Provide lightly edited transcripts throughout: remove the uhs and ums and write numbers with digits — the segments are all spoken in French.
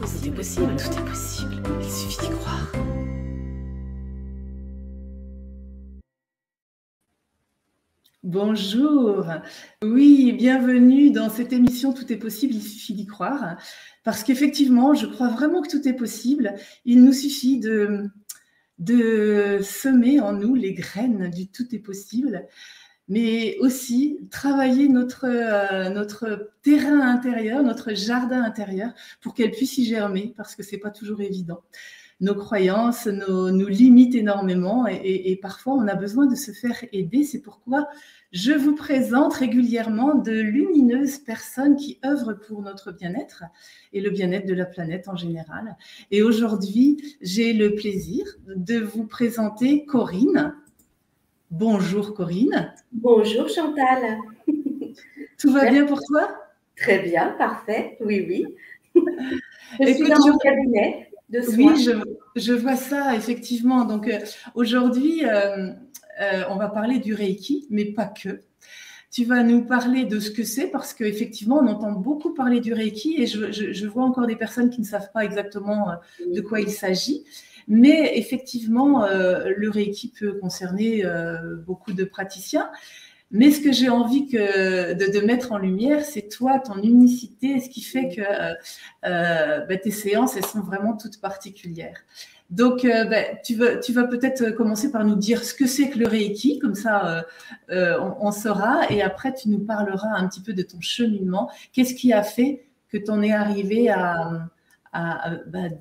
possible, tout est possible. Il suffit d'y croire. Bonjour. Oui, bienvenue dans cette émission Tout est possible, il suffit d'y croire. Parce qu'effectivement, je crois vraiment que tout est possible. Il nous suffit de semer en nous les graines du tout est possible, mais aussi travailler notre terrain intérieur, notre jardin intérieur, pour qu'elle puisse y germer, parce que c'est pas toujours évident. Nos croyances nous limitent énormément et parfois on a besoin de se faire aider. C'est pourquoi je vous présente régulièrement de lumineuses personnes qui œuvrent pour notre bien-être et le bien-être de la planète en général. Et aujourd'hui, j'ai le plaisir de vous présenter Corinne. Bonjour Corinne. Bonjour Chantal. Tout va bien pour toi? Très bien, parfait, oui. Je suis dans mon cabinet de soins. Oui, je vois ça, effectivement. Donc aujourd'hui, on va parler du Reiki, mais pas que. Tu vas nous parler de ce que c'est, parce qu'effectivement, on entend beaucoup parler du Reiki et je vois encore des personnes qui ne savent pas exactement de quoi il s'agit. Mais effectivement, le Reiki peut concerner beaucoup de praticiens. Mais ce que j'ai envie de mettre en lumière, c'est toi, ton unicité, ce qui fait que tes séances, elles sont vraiment toutes particulières. Donc, tu vas peut-être commencer par nous dire ce que c'est que le Reiki, comme ça on saura, et après tu nous parleras un petit peu de ton cheminement. Qu'est-ce qui a fait que tu en es arrivé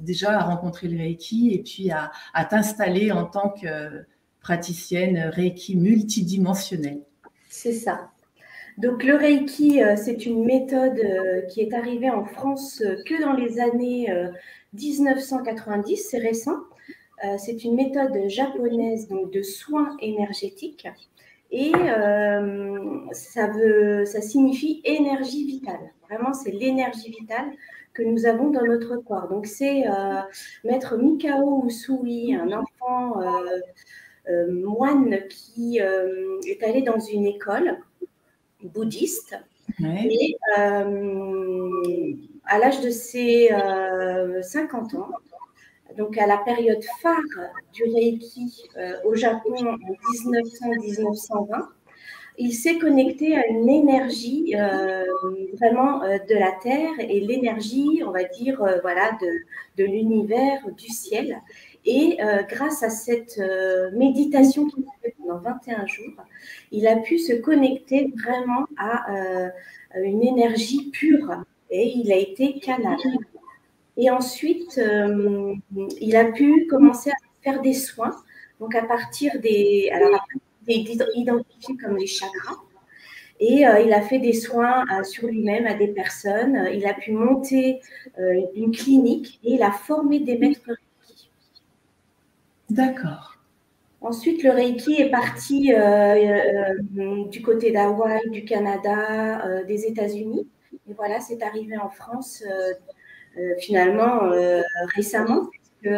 déjà à rencontrer le Reiki et puis à t'installer en tant que praticienne Reiki multidimensionnelle? C'est ça. Donc le Reiki, c'est une méthode qui est arrivée en France que dans les années 1990, c'est récent. C'est une méthode japonaise donc de soins énergétiques et ça signifie énergie vitale. Vraiment, c'est l'énergie vitale que nous avons dans notre corps. Donc c'est Maître Mikao Usui, un enfant moine qui est allé dans une école bouddhiste. Ouais. Et à l'âge de ses 50 ans, donc à la période phare du Reiki au Japon en 1900-1920, il s'est connecté à une énergie vraiment de la Terre et l'énergie, on va dire, de l'univers, du ciel. Et grâce à cette méditation qu'il a fait pendant 21 jours, il a pu se connecter vraiment à une énergie pure et il a été canal. Et ensuite, il a pu commencer à faire des soins, donc à partir identifiés comme les chakras. Et il a fait des soins sur lui-même à des personnes. Il a pu monter une clinique et il a formé des maîtres Reiki. D'accord. Ensuite, le Reiki est parti du côté d'Hawaï, du Canada, des États-Unis. Et voilà, c'est arrivé en France finalement récemment, puisque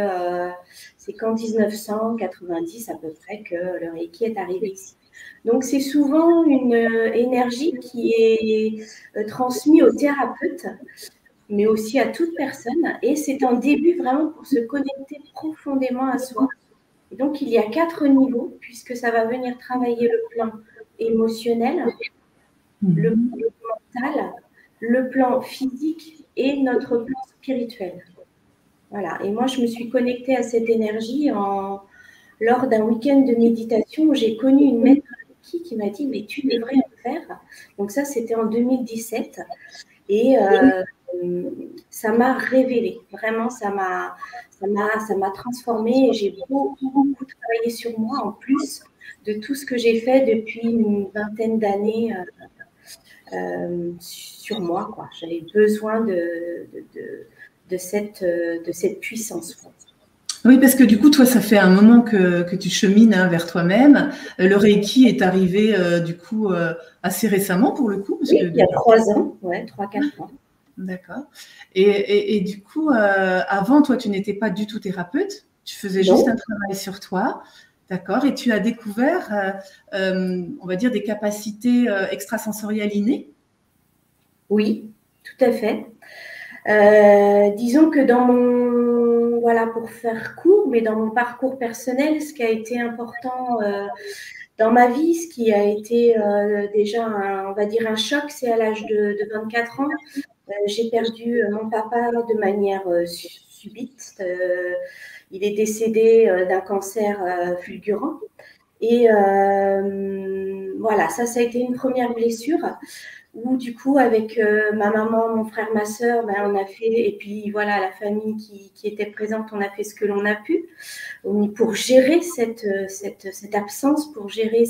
c'est qu'en 1990 à peu près que le Reiki est arrivé ici. Donc, c'est souvent une énergie qui est transmise aux thérapeutes, mais aussi à toute personne. Et c'est un début vraiment pour se connecter profondément à soi. Et donc, il y a 4 niveaux, puisque ça va venir travailler le plan émotionnel, le plan mental, le plan physique et notre plan spirituel. Voilà. Et moi, je me suis connectée à cette énergie lors d'un week-end de méditation où j'ai connu une maître qui m'a dit « mais tu devrais le faire ». Donc ça, c'était en 2017. Et ça m'a révélée. Vraiment, ça m'a transformée. Et j'ai beaucoup travaillé sur moi, en plus de tout ce que j'ai fait depuis une vingtaine d'années sur moi, quoi. J'avais besoin de cette puissance. Oui, parce que du coup, toi, ça fait un moment que tu chemines vers toi-même. Le Reiki est arrivé du coup assez récemment pour le coup. Oui, il y a 3 ans, 3-4 ans. D'accord. Et du coup, avant, toi, tu n'étais pas du tout thérapeute. Tu faisais juste un travail sur toi. D'accord. Et tu as découvert, on va dire, des capacités extrasensorielles innées. Oui, tout à fait. Disons que dans mon, voilà, pour faire court, mais dans mon parcours personnel, ce qui a été important dans ma vie, ce qui a été déjà, on va dire, un choc, c'est à l'âge de 24 ans, j'ai perdu mon papa de manière subite. Il est décédé d'un cancer fulgurant. Et voilà, ça a été une première blessure où du coup, avec ma maman, mon frère, ma soeur, ben, on a fait, et puis voilà, la famille qui était présente, on a fait ce que l'on a pu pour gérer cette absence, pour gérer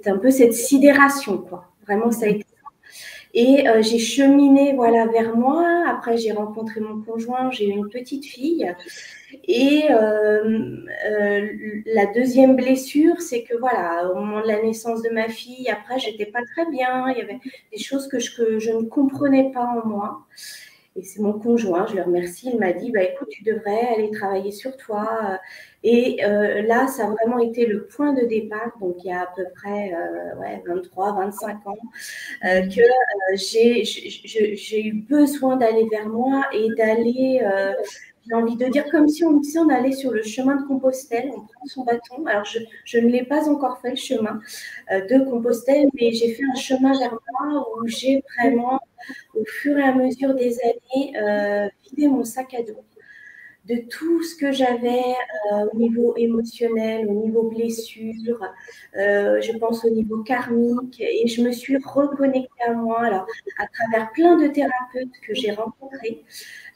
un peu cette sidération, quoi. Vraiment, ça a été. Et j'ai cheminé voilà, vers moi. Après, j'ai rencontré mon conjoint, j'ai eu une petite fille. Et la deuxième blessure, c'est que voilà, au moment de la naissance de ma fille, après, j'étais pas très bien. Il y avait des choses que je ne comprenais pas en moi. Et c'est mon conjoint, je le remercie, il m'a dit, bah, écoute, tu devrais aller travailler sur toi. Et là, ça a vraiment été le point de départ, donc il y a à peu près 23, 25 ans, que j'ai eu besoin d'aller vers moi et d'aller, j'ai envie de dire, comme si on allait sur le chemin de Compostelle, on prend son bâton. Alors, je ne l'ai pas encore fait, le chemin de Compostelle, mais j'ai fait un chemin vers moi où j'ai vraiment, au fur et à mesure des années, vidé mon sac à dos de tout ce que j'avais au niveau émotionnel, au niveau blessure, je pense au niveau karmique, et je me suis reconnectée à moi. Alors, à travers plein de thérapeutes que j'ai rencontrés,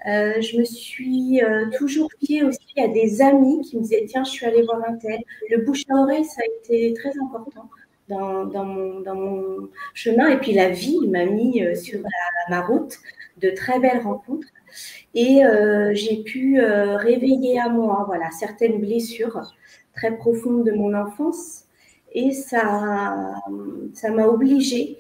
je me suis toujours fiée aussi à des amis qui me disaient, tiens, je suis allée voir un tel. Le bouche à oreille, ça a été très important dans mon chemin. Et puis la vie m'a mis sur ma route de très belles rencontres. Et j'ai pu réveiller à moi voilà, certaines blessures très profondes de mon enfance. Et ça m'a obligée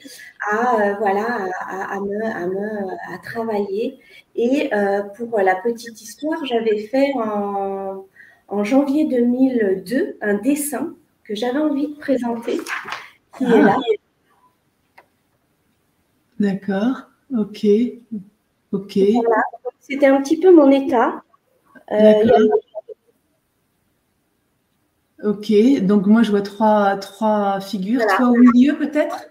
à, voilà, à travailler. Et pour la petite histoire, j'avais fait en janvier 2002 un dessin que j'avais envie de présenter, qui est là. D'accord, ok. Voilà. C'était un petit peu mon état. Ok, donc moi je vois trois figures, voilà. Toi au milieu peut-être?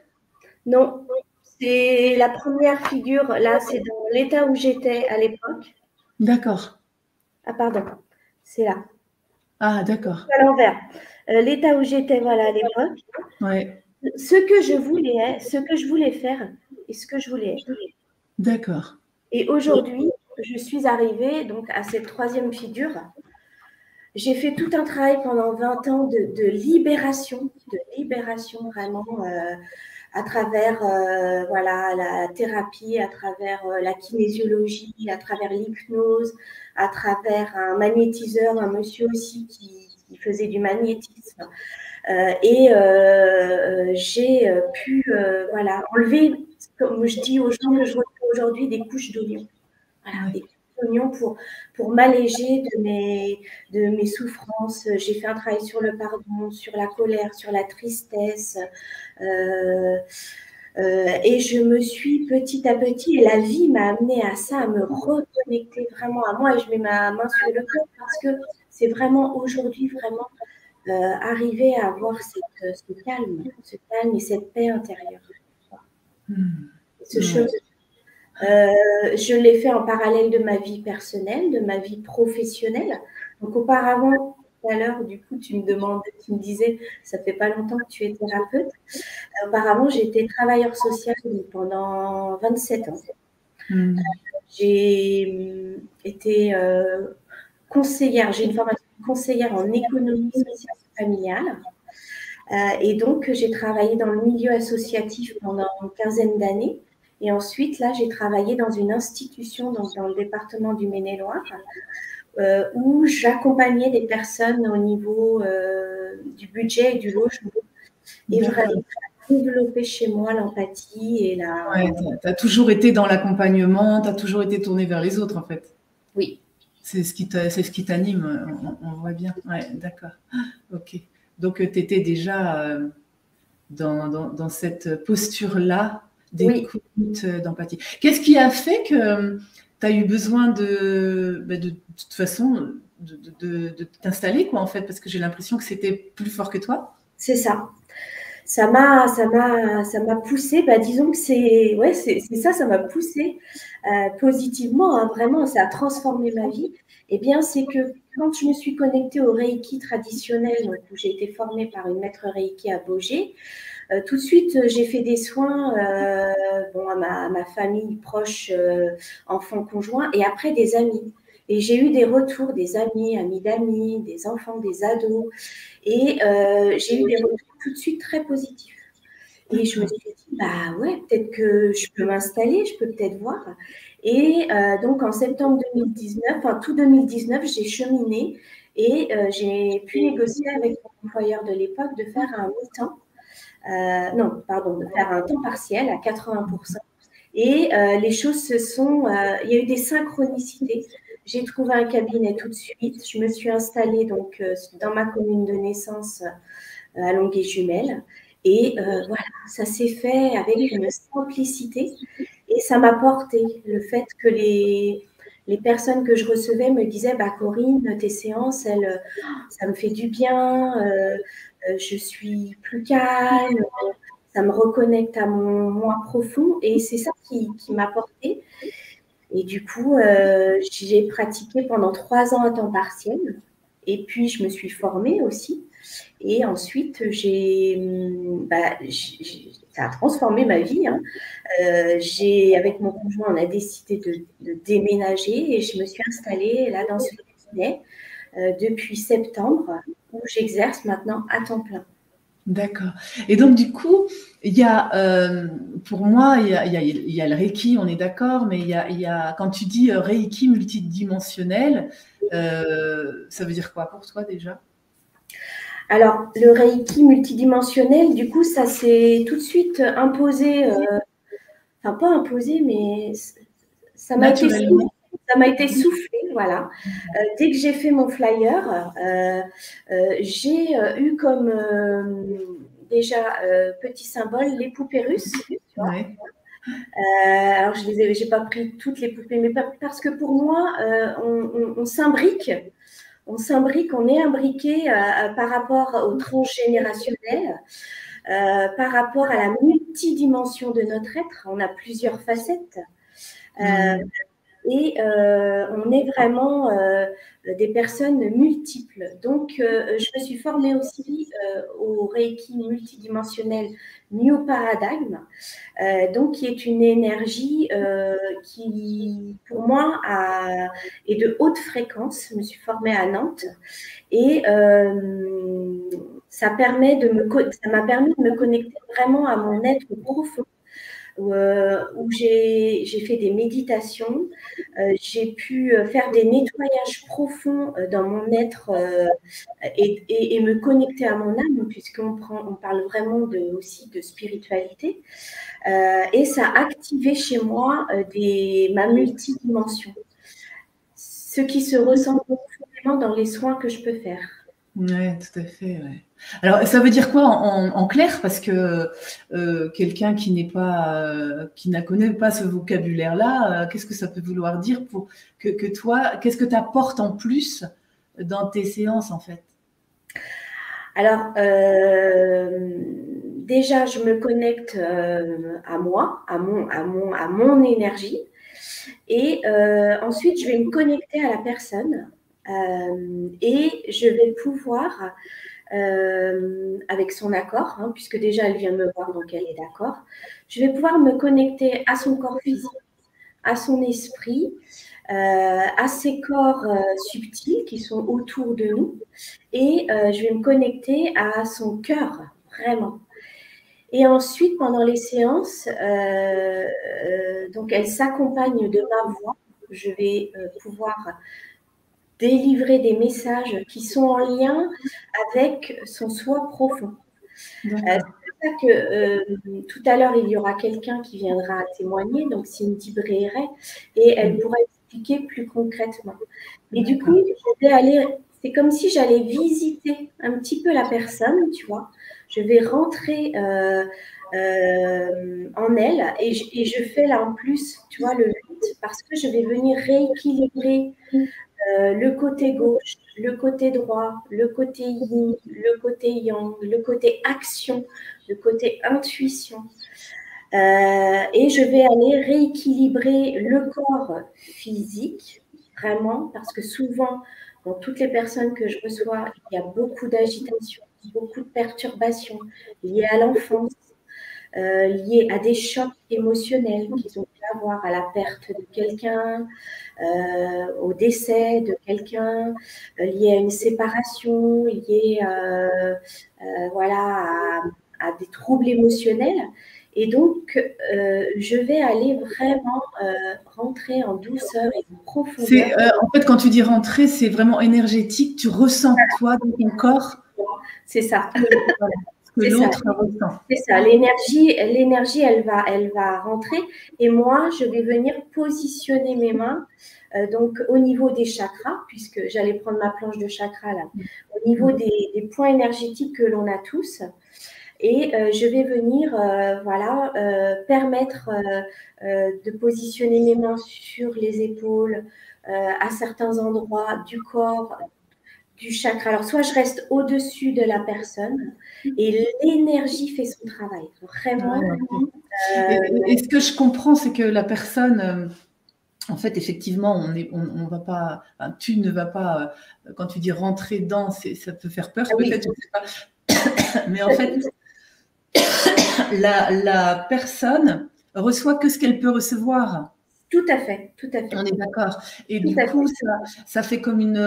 Non, c'est la première figure, là c'est dans l'état où j'étais à l'époque. D'accord. Ah pardon, c'est là. Ah d'accord. À l'envers. L'état où j'étais voilà, à l'époque. Ouais. Ce que je voulais faire et ce que je voulais être. D'accord. Et aujourd'hui, je suis arrivée donc à cette troisième figure. J'ai fait tout un travail pendant 20 ans de libération vraiment à travers voilà, la thérapie, à travers la kinésiologie, à travers l'hypnose, à travers un magnétiseur, un monsieur aussi qui faisait du magnétisme. J'ai pu voilà, enlever, comme je dis aux gens que je vois aujourd'hui, des couches d'oignons. Voilà, des couches d'oignons pour m'alléger de mes souffrances. J'ai fait un travail sur le pardon, sur la colère, sur la tristesse. Et je me suis petit à petit, et la vie m'a amenée à ça, à me reconnecter vraiment à moi. Et je mets ma main sur le cœur parce que c'est vraiment aujourd'hui, vraiment arriver à avoir ce calme et cette paix intérieure. Ce chemin. Je l'ai fait en parallèle de ma vie personnelle, de ma vie professionnelle. Donc auparavant, tout à l'heure, du coup, tu me disais, ça fait pas longtemps que tu es thérapeute. Auparavant, j'étais travailleur social pendant 27 ans. J'ai été conseillère, j'ai une formation de conseillère en économie sociale et familiale. Et donc, j'ai travaillé dans le milieu associatif pendant une quinzaine d'années. Et ensuite, là, j'ai travaillé dans une institution donc dans le département du Maine-et-Loire où j'accompagnais des personnes au niveau du budget et du logement. Et vraiment développer chez moi l'empathie et la… Ouais, tu as toujours été dans l'accompagnement, tu as toujours été tournée vers les autres en fait. Oui. C'est ce qui t'anime, on voit bien. Ouais, d'accord. Ok. Donc, tu étais déjà dans cette posture-là d'écoute, d'empathie. Qu'est-ce qui a fait que tu as eu besoin de toute façon, de t'installer, quoi, en fait, parce que j'ai l'impression que c'était plus fort que toi. C'est ça. Ça m'a poussée, bah, disons que c'est ça, ça m'a poussée positivement, hein, vraiment, ça a transformé ma vie. Eh bien, c'est que quand je me suis connectée au Reiki traditionnel, donc, où j'ai été formée par une maître Reiki à Baugé, tout de suite, j'ai fait des soins à ma famille proche, enfants conjoints, et après des amis. Et j'ai eu des retours des amis, amis d'amis, des enfants, des ados. Et j'ai eu des retours tout de suite très positifs. Et je me suis dit, bah ouais, peut-être que je peux m'installer, je peux peut-être voir. Et donc en septembre 2019, enfin tout 2019, j'ai cheminé et j'ai pu négocier avec mon employeur de l'époque de faire un mi-temps. De faire un temps partiel à 80%. Et les choses il y a eu des synchronicités. J'ai trouvé un cabinet tout de suite. Je me suis installée donc dans ma commune de naissance à Longueuil-Jumelles. Et voilà, ça s'est fait avec une simplicité. Et ça m'a porté le fait que les personnes que je recevais me disaient, bah, Corinne, tes séances, ça me fait du bien, je suis plus calme, ça me reconnecte à mon moi profond. Et c'est ça qui m'a porté. Et du coup, j'ai pratiqué pendant 3 ans à temps partiel. Et puis, je me suis formée aussi. Et ensuite, ça a transformé ma vie, hein. Avec mon conjoint, on a décidé de déménager et je me suis installée là dans ce cabinet depuis septembre où j'exerce maintenant à temps plein. D'accord. Et donc, du coup, il y a, pour moi, il y a le Reiki, on est d'accord, mais il y a, quand tu dis Reiki multidimensionnel, ça veut dire quoi pour toi déjà? Alors, le Reiki multidimensionnel, du coup, ça s'est tout de suite imposé, enfin pas imposé, mais ça m'a été soufflé, voilà. Dès que j'ai fait mon flyer, j'ai eu comme déjà petit symbole les poupées russes. Tu vois. Ouais. Alors, j'ai pas pris toutes les poupées, mais parce que pour moi, on s'imbrique. On s'imbrique, on est imbriqué par rapport au transgénérationnel, par rapport à la multidimension de notre être. On a plusieurs facettes. Et on est vraiment des personnes multiples. Donc, je me suis formée aussi au Reiki multidimensionnel New Paradigm, donc qui est une énergie qui, pour moi, est de haute fréquence. Je me suis formée à Nantes et ça m'a permis de me connecter vraiment à mon être profond. Où j'ai fait des méditations, j'ai pu faire des nettoyages profonds dans mon être et me connecter à mon âme, puisqu'on parle vraiment aussi de spiritualité. Et ça a activé chez moi ma multidimension, ce qui se ressent profondément dans les soins que je peux faire. Oui, tout à fait. Ouais. Alors, ça veut dire quoi en clair? Parce que quelqu'un qui ne connaît pas ce vocabulaire-là, qu'est-ce que ça peut vouloir dire pour que toi, qu'est-ce que tu apportes en plus dans tes séances, en fait? Alors, déjà, je me connecte à moi, à mon énergie. Et ensuite, je vais me connecter à la personne et je vais pouvoir, avec son accord, hein, puisque déjà elle vient me voir, donc elle est d'accord, je vais pouvoir me connecter à son corps physique, à son esprit, à ses corps subtils qui sont autour de nous et je vais me connecter à son cœur, vraiment. Et ensuite, pendant les séances, donc elle s'accompagne de ma voix. Je vais pouvoir délivrer des messages qui sont en lien avec son soi profond. C'est pour ça que tout à l'heure, il y aura quelqu'un qui viendra témoigner, donc Cindy Bréhéret, et elle pourra expliquer plus concrètement. Et du coup, c'est comme si j'allais visiter un petit peu la personne, tu vois. Je vais rentrer en elle. Et je fais là en plus, tu vois, le 8, parce que je vais venir rééquilibrer le côté gauche, le côté droit, le côté yin, le côté yang, le côté action, le côté intuition. Et je vais aller rééquilibrer le corps physique, vraiment, parce que souvent, dans toutes les personnes que je reçois, il y a beaucoup d'agitation, beaucoup de perturbations liées à l'enfance, liées à des chocs émotionnels qu'ils ont pu avoir, à la perte de quelqu'un, au décès de quelqu'un, lié à une séparation, lié voilà, à des troubles émotionnels. Et donc, je vais aller vraiment rentrer en douceur et en profondeur. En fait, quand tu dis rentrer, c'est vraiment énergétique. Tu ressens, toi, dans ton corps. C'est ça. Que l'autre ressent. C'est ça. L'énergie, elle va rentrer. Et moi, je vais venir positionner mes mains donc au niveau des chakras, puisque j'allais prendre ma planche de chakras là, au niveau des points énergétiques que l'on a tous. Et je vais venir permettre de positionner mes mains sur les épaules, à certains endroits du corps, du chakra. Alors, soit je reste au-dessus de la personne et l'énergie fait son travail. Vraiment. Et ce que je comprends, c'est que la personne, en fait, effectivement, on va pas, enfin, tu ne vas pas, quand tu dis rentrer dedans, ça peut faire peur, peut-être, je sais pas. Mais en fait, la personne reçoit que ce qu'elle peut recevoir. Tout à fait, tout à fait. On est d'accord. Et du coup, ça fait comme une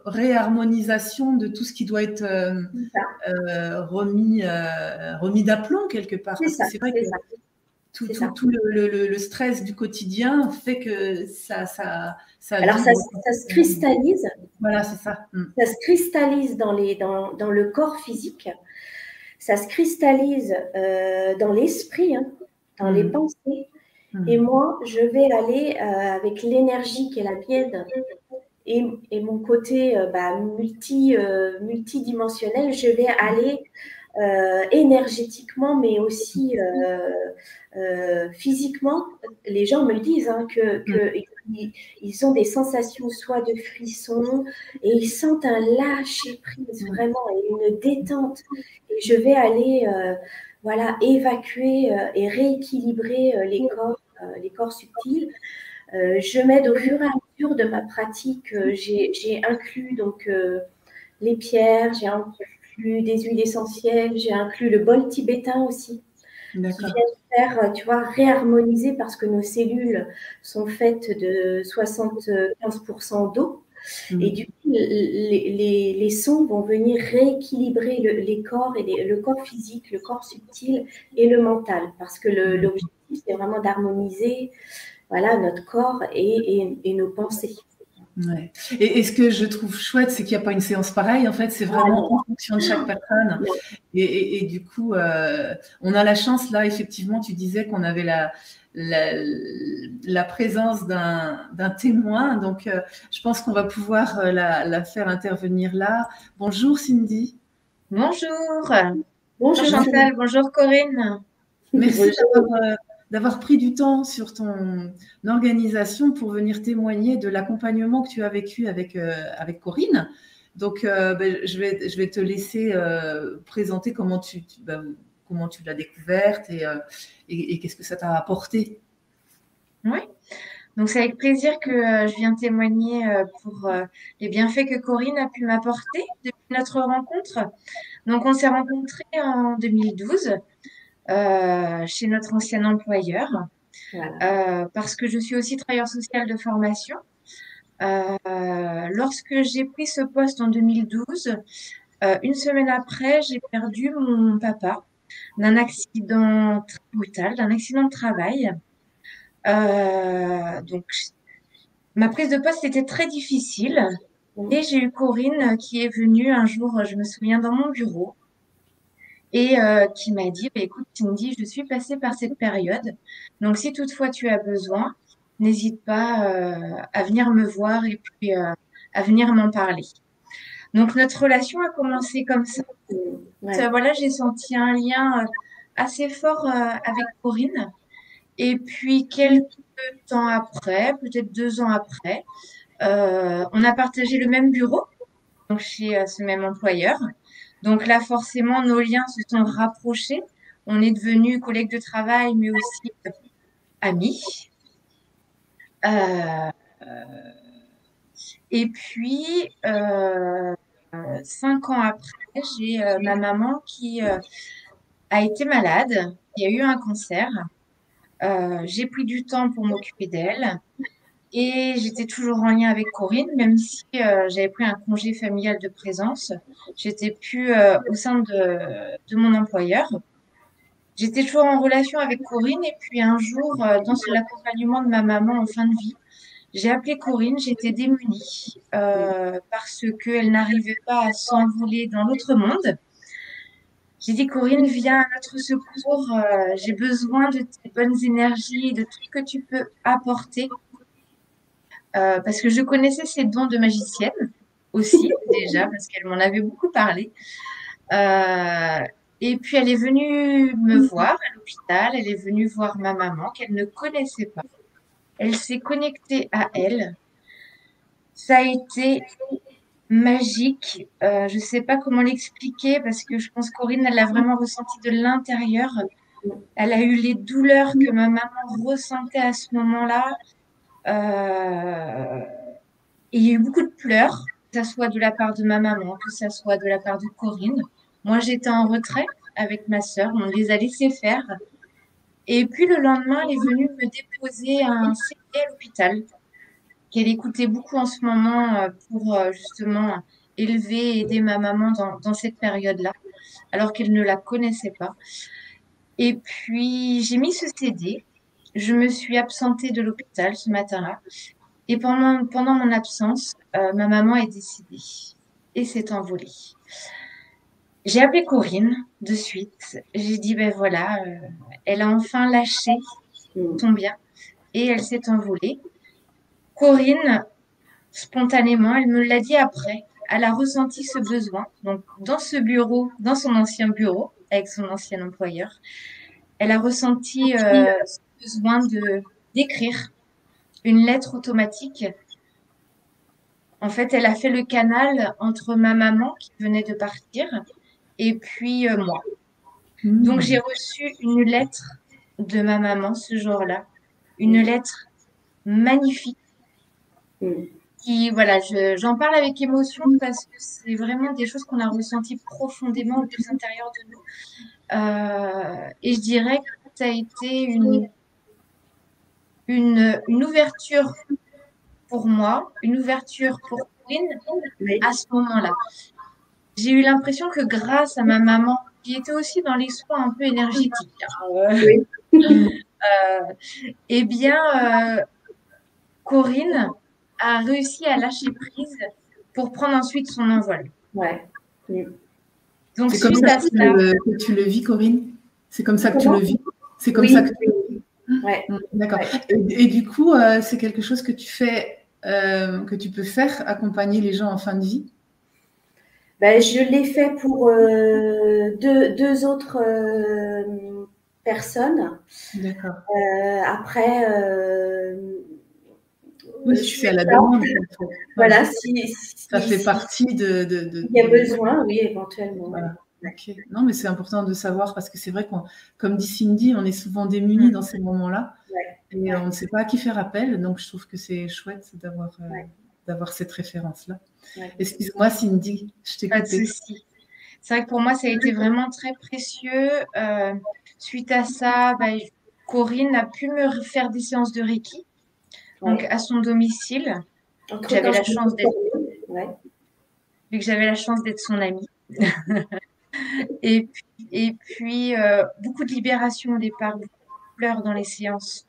réharmonisation de tout ce qui doit être remis d'aplomb quelque part. C'est ça, c'est vrai que tout le stress du quotidien fait que ça alors ça se cristallise. Voilà, c'est ça. Ça se cristallise dans le corps physique. Ça se cristallise dans l'esprit, hein, dans les pensées. Et moi, je vais aller avec l'énergie qui est la mienne et mon côté multidimensionnel, je vais aller énergétiquement, mais aussi physiquement. Les gens me le disent hein, ils ont des sensations soit de frissons et ils sentent un lâcher prise vraiment et une détente. Et je vais aller évacuer et rééquilibrer les corps subtils. Je m'aide au fur et à mesure de ma pratique. J'ai inclus donc les pierres, j'ai inclus des huiles essentielles, j'ai inclus le bol tibétain aussi, qui vient faire, tu vois, réharmoniser parce que nos cellules sont faites de 75% d'eau. Et du coup, les sons vont venir rééquilibrer les corps et le corps physique, le corps subtil et le mental, parce que l'objectif, c'est vraiment d'harmoniser notre corps et nos pensées. Ouais. Et ce que je trouve chouette, c'est qu'il n'y a pas une séance pareille. En fait, c'est vraiment en fonction de chaque personne. Et du coup, on a la chance, là, effectivement, tu disais qu'on avait la présence d'un témoin. Donc, je pense qu'on va pouvoir la faire intervenir là. Bonjour, Cindy. Bonjour. Bonjour Chantal, bonjour Corinne. Merci d'avoir pris du temps sur ton organisation pour venir témoigner de l'accompagnement que tu as vécu avec Corinne. Donc, je vais te laisser présenter comment tu l'as découverte et qu'est-ce que ça t'a apporté. Oui, donc c'est avec plaisir que je viens témoigner pour les bienfaits que Corinne a pu m'apporter depuis notre rencontre. Donc, on s'est rencontrés en 2012. Chez notre ancien employeur, parce que je suis aussi travailleur social de formation. Lorsque j'ai pris ce poste en 2012, une semaine après, j'ai perdu mon papa d'un accident très brutal, d'un accident de travail. Donc, ma prise de poste était très difficile et j'ai eu Corinne qui est venue un jour, je me souviens, dans mon bureau et qui m'a dit, écoute Cindy, je suis passée par cette période, donc si toutefois tu as besoin, n'hésite pas à venir me voir et puis à venir m'en parler. Donc notre relation a commencé comme ça. Voilà, j'ai senti un lien assez fort avec Corinne. Et puis, quelques temps après, peut-être 2 ans après, on a partagé le même bureau, donc chez ce même employeur. Donc là, forcément, nos liens se sont rapprochés. On est devenus collègues de travail, mais aussi amis. Euh, et puis, 5 ans après, j'ai ma maman qui a été malade. Il y a eu un cancer. J'ai pris du temps pour m'occuper d'elle. Et j'étais toujours en lien avec Corinne, même si j'avais pris un congé familial de présence. J'étais plus au sein de mon employeur. J'étais toujours en relation avec Corinne. Et puis un jour, dans l'accompagnement de ma maman en fin de vie, j'ai appelé Corinne. J'étais démunie parce qu'elle n'arrivait pas à s'envoler dans l'autre monde. J'ai dit, Corinne, viens à notre secours. J'ai besoin de tes bonnes énergies, de tout ce que tu peux apporter. Parce que je connaissais ses dons de magicienne aussi, déjà, parce qu'elle m'en avait beaucoup parlé. Et puis, elle est venue me voir à l'hôpital, elle est venue voir ma maman, qu'elle ne connaissait pas. Elle s'est connectée à elle. Ça a été magique. Je ne sais pas comment l'expliquer, parce que je pense que Corinne, elle l'a vraiment ressenti de l'intérieur. Elle a eu les douleurs que ma maman ressentait à ce moment-là. Et il y a eu beaucoup de pleurs, que ce soit de la part de ma maman, que ce soit de la part de Corinne. Moi, j'étais en retrait avec ma sœur, on les a laissés faire. Et puis le lendemain, elle est venue me déposer un CD à l'hôpital, qu'elle écoutait beaucoup en ce moment pour justement élever et aider ma maman dans cette période-là, alors qu'elle ne la connaissait pas. Et puis, j'ai mis ce CD. Je me suis absentée de l'hôpital ce matin-là. Et pendant mon absence, ma maman est décédée et s'est envolée. J'ai appelé Corinne de suite. J'ai dit, ben voilà, elle a enfin lâché son bien et elle s'est envolée. Corinne, spontanément, elle me l'a dit après. Elle a ressenti ce besoin. Donc, dans ce bureau, dans son ancien bureau, avec son ancien employeur, elle a ressenti ce besoin d'écrire une lettre automatique. En fait, elle a fait le canal entre ma maman qui venait de partir et puis moi. Donc, j'ai reçu une lettre de ma maman ce jour-là, une lettre magnifique. Qui, voilà, j'en parle avec émotion parce que c'est vraiment des choses qu'on a ressenties profondément au plus intérieur de nous. Et je dirais que ça a été une ouverture pour moi, une ouverture pour Corinne à ce moment-là. J'ai eu l'impression que grâce à ma maman, qui était aussi dans les soins un peu énergétiques, eh bien, Corinne a réussi à lâcher prise pour prendre ensuite son envol. Ouais. Donc, c'est comme ça que tu le vis, Corinne? C'est comme ça que tu le vis? C'est comme ça que tu le vis? Ouais. D'accord. Ouais. Et du coup, c'est quelque chose que tu fais, que tu peux faire, accompagner les gens en fin de vie? Ben, je l'ai fait pour deux autres personnes. D'accord. Après, oui, c'est à la demande. Voilà, ça fait partie de. Il y a besoin, oui, éventuellement. Voilà. Okay. Non, mais c'est important de savoir parce que c'est vrai qu'on, comme dit Cindy, on est souvent démunis dans ces moments-là et on ne sait pas à qui faire appel. Donc, je trouve que c'est chouette d'avoir cette référence-là. Ouais. Excuse-moi, Cindy, je t'ai coupé. Pas de souci. C'est vrai que pour moi, ça a été vraiment très précieux. Suite à ça, Corinne a pu me faire des séances de Reiki, donc à son domicile. J'avais la chance d'être, vu que j'avais la chance d'être son amie. et puis beaucoup de libération au départ, beaucoup de pleurs dans les séances.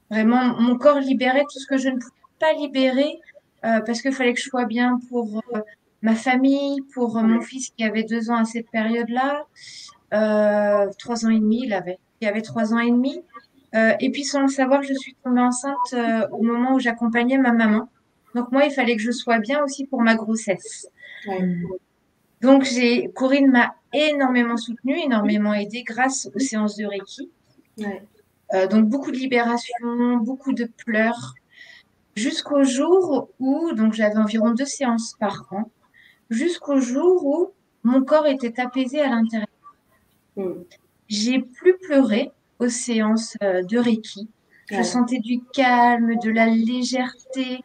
Vraiment, mon corps libérait tout ce que je ne pouvais pas libérer parce qu'il fallait que je sois bien pour ma famille, pour mon fils qui avait 2 ans à cette période-là, 3 ans et demi, il avait 3 ans et demi. Et puis sans le savoir, je suis tombée enceinte au moment où j'accompagnais ma maman. Donc moi, il fallait que je sois bien aussi pour ma grossesse. Donc Corinne m'a énormément soutenue, énormément aidée grâce aux séances de Reiki. Ouais. Donc, beaucoup de libération, beaucoup de pleurs, jusqu'au jour où, donc j'avais environ 2 séances par an, jusqu'au jour où mon corps était apaisé à l'intérieur. J'ai plus pleuré aux séances de Reiki. Je sentais du calme, de la légèreté,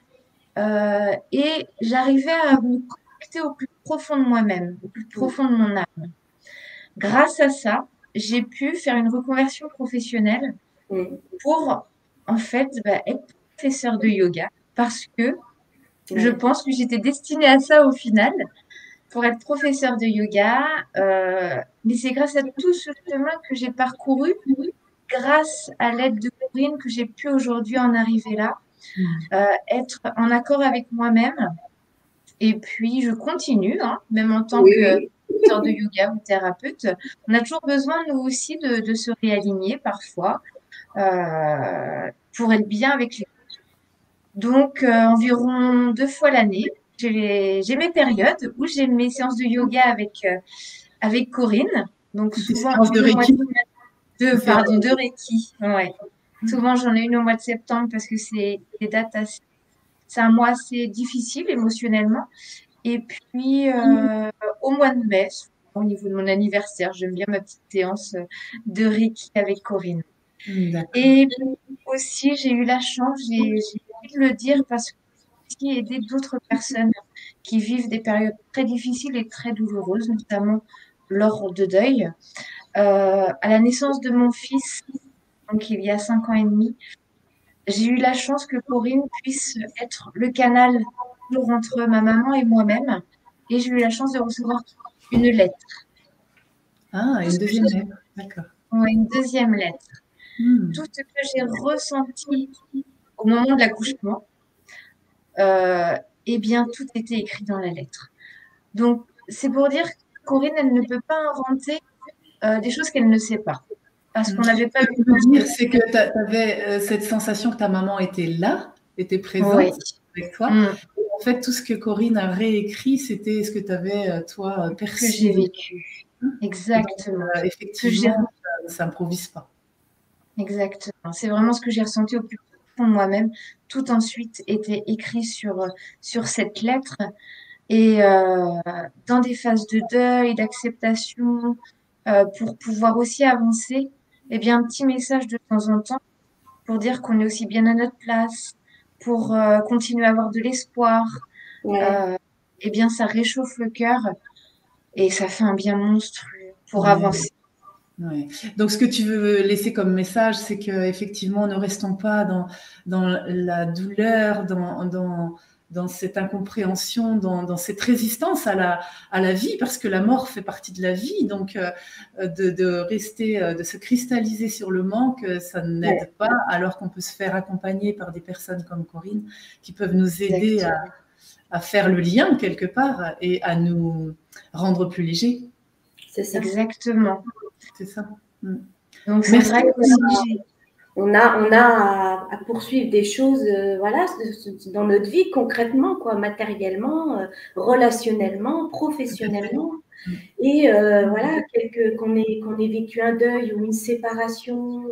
et j'arrivais à me connecter au plus profond de moi-même, au plus profond de mon âme. Grâce à ça, j'ai pu faire une reconversion professionnelle pour, en fait, être professeur de yoga parce que je pense que j'étais destinée à ça au final, pour être professeur de yoga. Mais c'est grâce à tout ce chemin que j'ai parcouru, grâce à l'aide de Corinne, que j'ai pu aujourd'hui en arriver là, être en accord avec moi-même. Et puis, je continue, même en tant que professeur de yoga ou thérapeute. On a toujours besoin, nous aussi, de se réaligner parfois pour être bien avec les autres. Donc, environ 2 fois l'année, j'ai mes périodes où j'ai mes séances de yoga avec Corinne. Donc, souvent, séances de Reiki. de Reiki. Ouais. Souvent, j'en ai une au mois de septembre parce que c'est des dates c'est un mois assez difficile émotionnellement. Et puis, au mois de mai, au niveau de mon anniversaire, j'aime bien ma petite séance de Reiki avec Corinne. Et aussi, j'ai eu la chance, j'ai envie de le dire parce que j'ai aussi aidé d'autres personnes qui vivent des périodes très difficiles et très douloureuses, notamment lors de deuil. À la naissance de mon fils, donc il y a 5 ans et demi, j'ai eu la chance que Corinne puisse être le canal entre ma maman et moi-même. Et j'ai eu la chance de recevoir une lettre. Ah, une deuxième lettre, d'accord. Ouais, une deuxième lettre. Tout ce que j'ai ressenti au moment de l'accouchement, eh bien, tout était écrit dans la lettre. Donc, c'est pour dire que Corinne, elle ne peut pas inventer des choses qu'elle ne sait pas. Parce qu'on n'avait pas eu. Ce que tu veux dire, c'est que tu avais cette sensation que ta maman était là, était présente avec toi. En fait, tout ce que Corinne a réécrit, c'était ce que tu avais, toi, perçu. Que j'ai vécu. Exactement. Donc, effectivement, ça n'improvise pas. Exactement. C'est vraiment ce que j'ai ressenti au plus profond de moi-même. Tout ensuite était écrit sur cette lettre. Et dans des phases de deuil, d'acceptation, pour pouvoir aussi avancer, eh bien, un petit message de temps en temps pour dire qu'on est aussi bien à notre place, pour continuer à avoir de l'espoir. Eh bien, ça réchauffe le cœur et ça fait un bien monstrueux pour avancer. Ouais. Donc, ce que tu veux laisser comme message, c'est qu'effectivement, ne restons pas dans la douleur, dans cette incompréhension, dans cette résistance à la vie, parce que la mort fait partie de la vie. Donc, de rester, de se cristalliser sur le manque, ça n'aide pas, alors qu'on peut se faire accompagner par des personnes comme Corinne qui peuvent nous aider à faire le lien quelque part et à nous rendre plus légers. C'est ça. Exactement. C'est ça. Donc, c'est vrai que on a à poursuivre des choses, voilà, dans notre vie concrètement, quoi, matériellement, relationnellement, professionnellement. Et voilà, qu'on ait vécu un deuil ou une séparation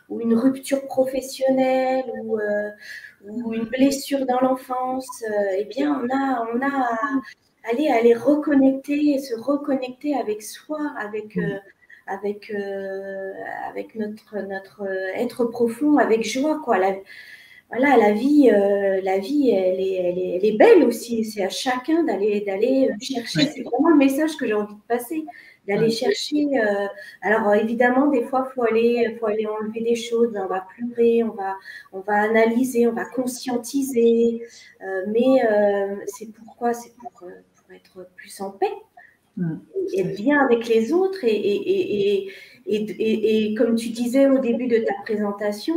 ou une rupture professionnelle ou une blessure dans l'enfance, eh bien, on a à aller reconnecter, se reconnecter avec soi, avec notre être profond, avec joie, quoi. La vie, elle est belle aussi. C'est à chacun d'aller chercher. C'est vraiment le message que j'ai envie de passer, d'aller chercher. Alors évidemment, des fois, faut aller enlever des choses. On va pleurer, on va analyser, on va conscientiser. Mais c'est pourquoi? C'est pour être plus en paix. Et être bien avec les autres et comme tu disais au début de ta présentation,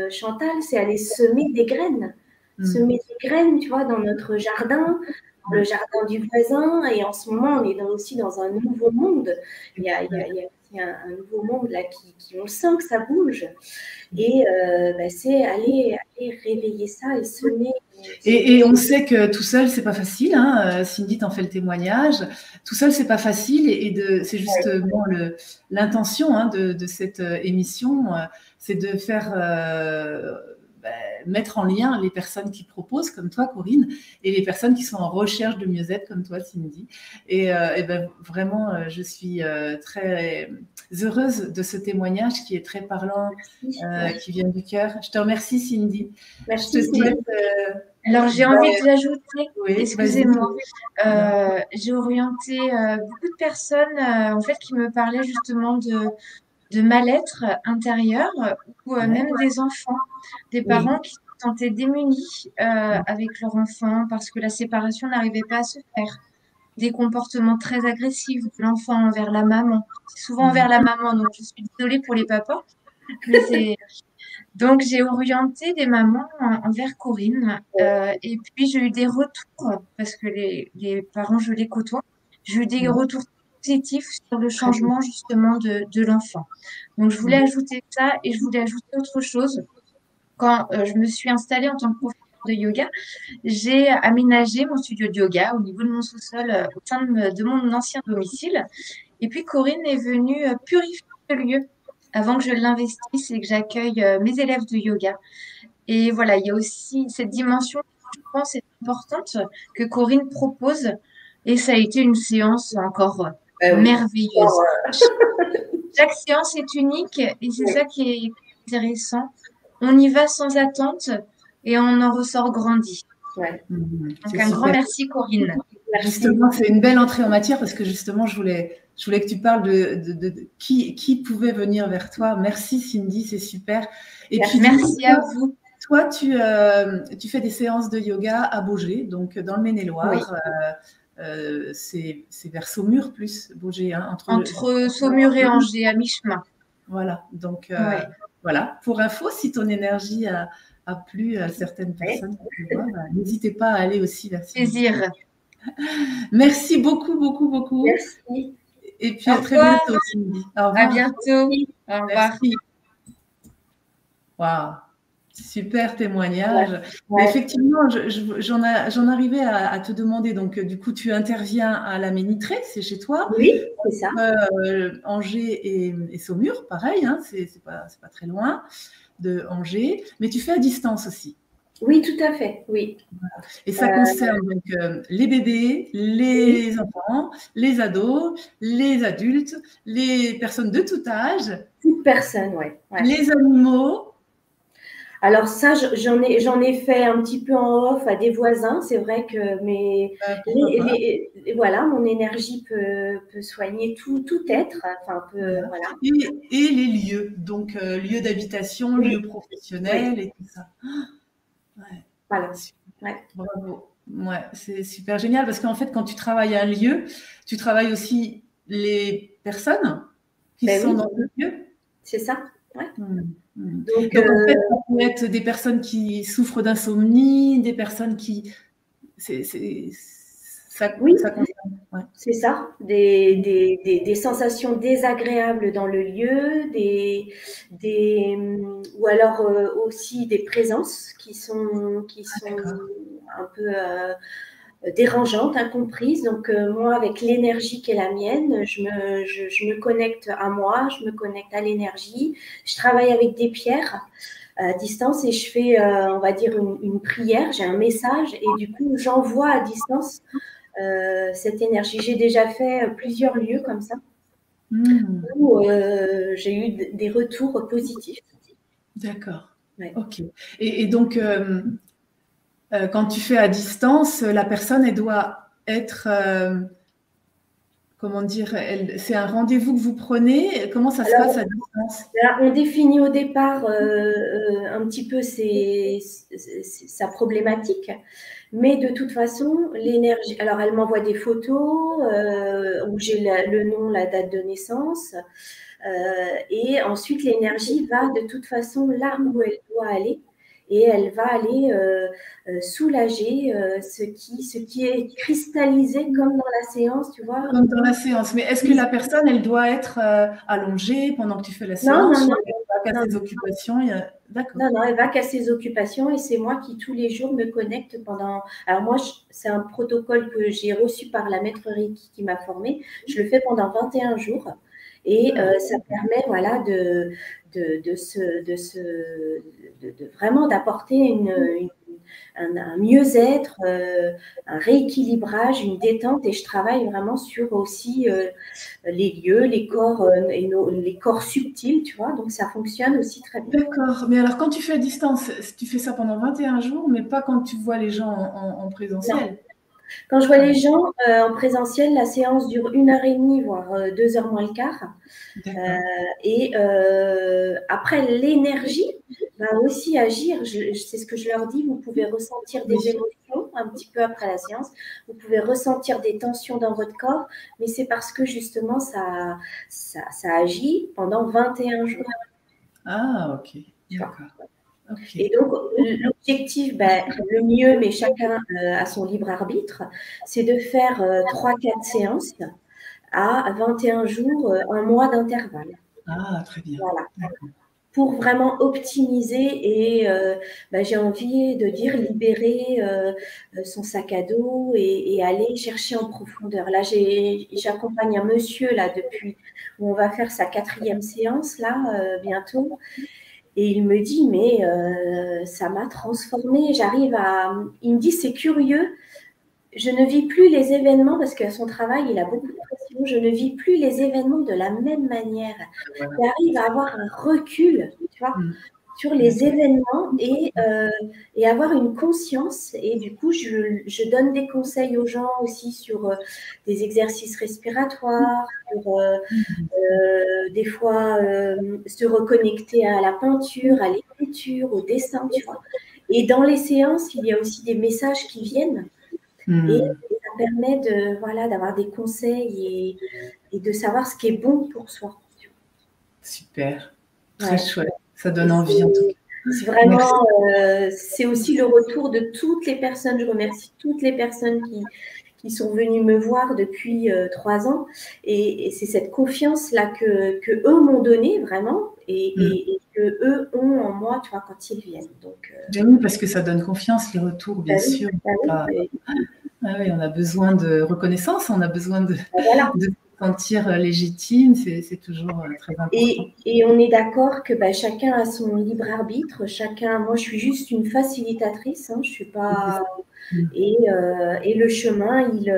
Chantal, c'est aller semer des graines. Semer des graines, tu vois, dans notre jardin, dans le jardin du voisin. Et en ce moment, on est aussi dans un nouveau monde. Il y a c'est un nouveau monde là on sent que ça bouge. Et c'est aller réveiller ça et semer. Et on sait que tout seul, c'est pas facile. Hein. Cindy t'en fait le témoignage. Tout seul, c'est pas facile. C'est justement l'intention de cette émission, c'est de faire mettre en lien les personnes qui proposent, comme toi, Corinne, et les personnes qui sont en recherche de mieux-être, comme toi, Cindy. Et vraiment, je suis très heureuse de ce témoignage qui est très parlant, qui vient du cœur. Je te remercie, Cindy. Merci. Je te souhaite, alors, j'ai envie d'ajouter, oui, excusez-moi, j'ai orienté beaucoup de personnes en fait, qui me parlaient justement de mal-être intérieur ou même des enfants, des parents qui se sentaient démunis avec leur enfant parce que la séparation n'arrivait pas à se faire. Des comportements très agressifs de l'enfant envers la maman. C'est souvent envers la maman, donc je suis désolée pour les papas. Mais donc, j'ai orienté des mamans envers Corinne. Et puis, j'ai eu des retours, parce que les parents, je les côtoie. J'ai eu des retours positifs sur le changement, justement, de l'enfant. Donc, je voulais ajouter ça et je voulais ajouter autre chose. Quand je me suis installée en tant que professeure de yoga, j'ai aménagé mon studio de yoga au niveau de mon sous-sol, au sein de mon ancien domicile. Et puis, Corinne est venue purifier le lieu avant que je l'investisse et que j'accueille mes élèves de yoga. Et voilà, il y a aussi cette dimension, je pense, est importante que Corinne propose. Et ça a été une séance encore merveilleuse. Chaque séance est unique et c'est ça qui est intéressant. On y va sans attente et on en ressort grandi. Ouais. Donc, un grand merci, Corinne. Justement, c'est une belle entrée en matière parce que justement, je voulais que tu parles de qui pouvait venir vers toi. Merci, Cindy, c'est super. Et puis, merci à vous. Toi, tu fais des séances de yoga à Baugé, donc dans le Maine-et-Loire. Oui. C'est vers Saumur plus, Baugé. Hein, entre Saumur et Angers, à mi-chemin. Voilà, donc voilà. Pour info, si ton énergie a plu à certaines personnes, n'hésitez pas à aller aussi vers Cindy. Plaisir. Merci beaucoup, beaucoup, beaucoup. Merci. Et puis à très bientôt, Cindy. Au revoir. À bientôt. Au revoir. Waouh. Super témoignage. Ouais. Effectivement, j'en arrivais à te demander. Donc, du coup, tu interviens à la Ménitrée, c'est chez toi. Oui, c'est ça. Angers et Saumur, pareil, hein, c'est pas très loin de Angers. Mais tu fais à distance aussi. Oui, tout à fait, oui. Voilà. Et ça concerne donc les bébés, les enfants, les ados, les adultes, les personnes de tout âge. Toute personne, oui. Les animaux. Alors ça, j'en ai fait un petit peu en off à des voisins. C'est vrai que voilà, mon énergie peut soigner tout être. Enfin, voilà. Et les lieux, donc lieux d'habitation, lieux professionnels et tout ça. Ouais. Voilà. Ouais. Bravo. Ouais, c'est super génial parce qu'en fait, quand tu travailles à un lieu, tu travailles aussi les personnes qui sont dans le lieu. C'est ça. Ouais. Donc, en fait, ça peut être des personnes qui souffrent d'insomnie, des personnes qui. Ça concerne. Ouais. C'est ça. Des sensations désagréables dans le lieu, ou alors aussi des présences qui sont un peu dérangeantes, incomprises. Donc, moi, avec l'énergie qui est la mienne, je me connecte à moi, je me connecte à l'énergie. Je travaille avec des pierres à distance et je fais, on va dire, une prière. J'ai un message et du coup, j'envoie à distance cette énergie. J'ai déjà fait plusieurs lieux comme ça où j'ai eu des retours positifs. D'accord. Ouais. Ok. Et donc, quand tu fais à distance, la personne, elle doit être, comment dire, c'est un rendez-vous que vous prenez. Comment ça se passe à distance? On définit au départ un petit peu sa problématique, mais de toute façon, l'énergie. Alors, elle m'envoie des photos où j'ai le nom, la date de naissance, et ensuite l'énergie va de toute façon là où elle doit aller. et elle va aller soulager ce qui est cristallisé comme dans la séance, tu vois. Comme dans la séance. Mais est-ce que la personne, elle doit être allongée pendant que tu fais la Non, séance non, ou non. elle va qu'à Non, ses occupations D'accord. non, elle va qu'à ses occupations et c'est moi qui tous les jours me connecte pendant. Alors moi, c'est un protocole que j'ai reçu par la maître Reiki qui m'a formée. Je le fais pendant 21 jours et ça permet, voilà, vraiment d'apporter un mieux-être, un rééquilibrage, une détente et je travaille vraiment sur aussi les lieux, les corps et les corps subtils, tu vois, donc ça fonctionne aussi très bien. D'accord. Mais alors, quand tu fais à distance, tu fais ça pendant 21 jours, mais pas quand tu vois les gens en Non. présentiel. Quand je vois les gens en présentiel, la séance dure 1h30, voire 2h moins le quart. Et après, l'énergie va aussi agir. C'est ce que je leur dis. Vous pouvez ressentir des émotions un petit peu après la séance. Vous pouvez ressentir des tensions dans votre corps, mais c'est parce que justement, ça agit pendant 21 jours. Ah, ok. D'accord. Okay. Et donc, l'objectif, le mieux, mais chacun a son libre arbitre, c'est de faire 3-4 séances à 21 jours, un mois d'intervalle. Ah, très bien. Voilà. Pour vraiment optimiser et j'ai envie de dire libérer son sac à dos et aller chercher en profondeur. Là, j'accompagne un monsieur là depuis où on va faire sa 4e séance là bientôt. Et il me dit, mais ça m'a transformée. Il me dit, c'est curieux, je ne vis plus les événements, parce qu'à son travail, il a beaucoup de pression, je ne vis plus les événements de la même manière. J'arrive à avoir un recul, tu vois, sur les événements et avoir une conscience. Et du coup, je donne des conseils aux gens aussi sur des exercices respiratoires, sur des fois se reconnecter à la peinture, à l'écriture, au dessin, tu vois. Et dans les séances, il y a aussi des messages qui viennent et ça permet d'avoir des conseils et de savoir ce qui est bon pour soi. Super, très chouette, ça donne envie en tout cas. C'est vraiment, c'est aussi le retour de toutes les personnes. Je remercie toutes les personnes qui sont venus me voir depuis 3 ans. Et c'est cette confiance-là que eux m'ont donnée vraiment et que eux ont en moi, tu vois, quand ils viennent. Donc, oui, parce que ça donne confiance, les retours, bien sûr. Oui. Ah oui, on a besoin de reconnaissance, on a besoin de se sentir légitime, c'est toujours très important. Et on est d'accord que chacun a son libre arbitre. Moi, je suis juste une facilitatrice. Je suis pas. Et le chemin, il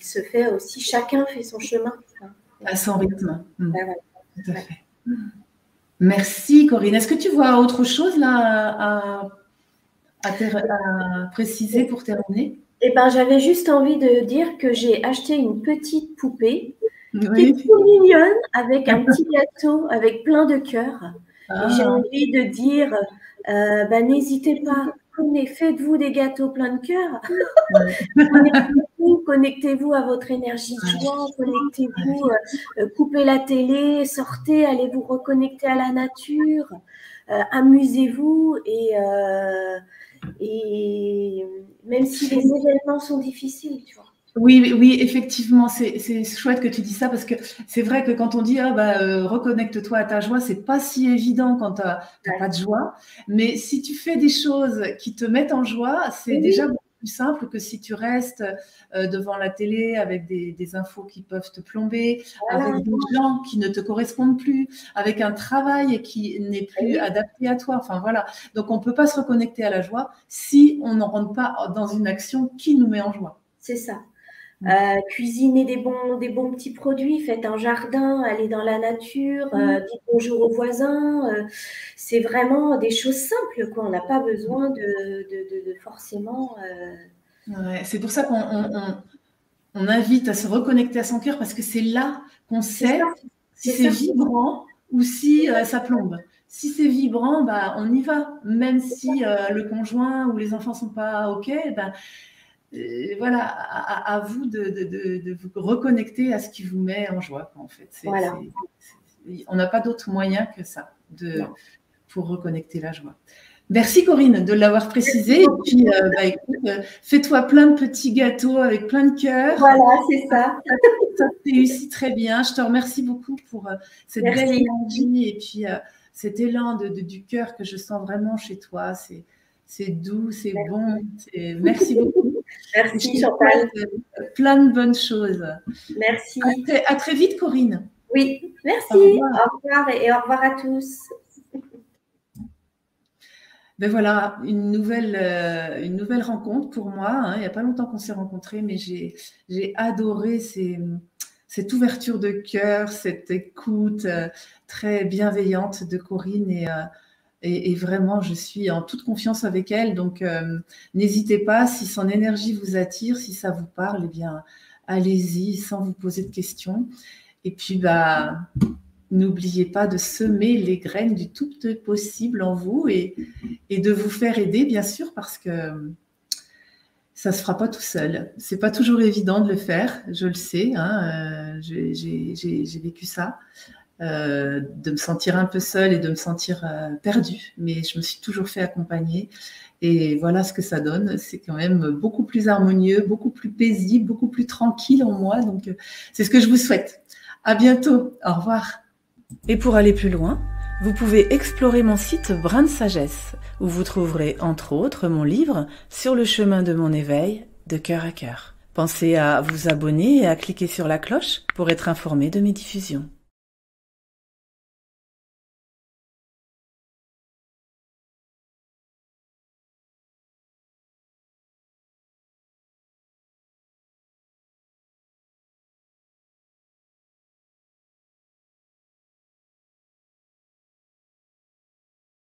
se fait aussi. Chacun fait son chemin. À son rythme. Tout à fait. Merci Corinne. Est-ce que tu vois autre chose là à préciser pour terminer? J'avais juste envie de dire que j'ai acheté une petite poupée qui est trop mignonne avec un petit gâteau avec plein de cœurs. Et j'ai envie de dire, n'hésitez pas, faites-vous des gâteaux plein de cœurs. Connectez-vous à votre énergie de joie, connectez-vous, coupez la télé, sortez, allez vous reconnecter à la nature, amusez-vous et même si les événements sont difficiles, tu vois. Oui, effectivement, c'est chouette que tu dis ça parce que c'est vrai que quand on dit reconnecte-toi à ta joie, c'est pas si évident quand tu n'as pas de joie. Mais si tu fais des choses qui te mettent en joie, c'est déjà beaucoup plus simple que si tu restes devant la télé avec des infos qui peuvent te plomber, avec des gens qui ne te correspondent plus, avec un travail qui n'est plus adapté à toi. Enfin voilà. Donc on peut pas se reconnecter à la joie si on n'en rentre pas dans une action qui nous met en joie. C'est ça. Cuisiner des bons petits produits, faites un jardin, allez dans la nature, dites bonjour aux voisins. C'est vraiment des choses simples, quoi. On n'a pas besoin de forcément. C'est pour ça qu'on invite à se reconnecter à son cœur parce que c'est là qu'on sait si c'est vibrant ou si ça plombe. Si c'est vibrant, on y va. Même si le conjoint ou les enfants ne sont pas OK, voilà, à vous de vous reconnecter à ce qui vous met en joie, en fait. On n'a pas d'autre moyen que ça, de pour reconnecter la joie. Merci Corinne de l'avoir précisé. Et puis, écoute, fais-toi plein de petits gâteaux avec plein de cœur. Voilà, c'est ça. Ça réussit très bien. Je te remercie beaucoup pour cette belle énergie et puis cet élan du cœur que je sens vraiment chez toi. C'est doux, c'est bon. Merci beaucoup. Merci Chantal. Plein de bonnes choses. Merci. À très vite Corinne. Oui, merci. Au revoir et au revoir à tous. Ben voilà, une nouvelle rencontre pour moi. Hein. Il n'y a pas longtemps qu'on s'est rencontrés, mais j'ai adoré cette ouverture de cœur, cette écoute très bienveillante de Corinne et vraiment, je suis en toute confiance avec elle. Donc, n'hésitez pas, si son énergie vous attire, si ça vous parle, eh bien, allez-y sans vous poser de questions. Et puis, n'oubliez pas de semer les graines du tout possible en vous et de vous faire aider, bien sûr, parce que ça ne se fera pas tout seul. Ce n'est pas toujours évident de le faire, je le sais. Hein, j'ai vécu ça, de me sentir un peu seule et de me sentir perdue. Mais je me suis toujours fait accompagner. Et voilà ce que ça donne. C'est quand même beaucoup plus harmonieux, beaucoup plus paisible, beaucoup plus tranquille en moi. Donc, c'est ce que je vous souhaite. À bientôt. Au revoir. Et pour aller plus loin, vous pouvez explorer mon site Brin de Sagesse, où vous trouverez entre autres mon livre Sur le chemin de mon éveil, de cœur à cœur. Pensez à vous abonner et à cliquer sur la cloche pour être informé de mes diffusions.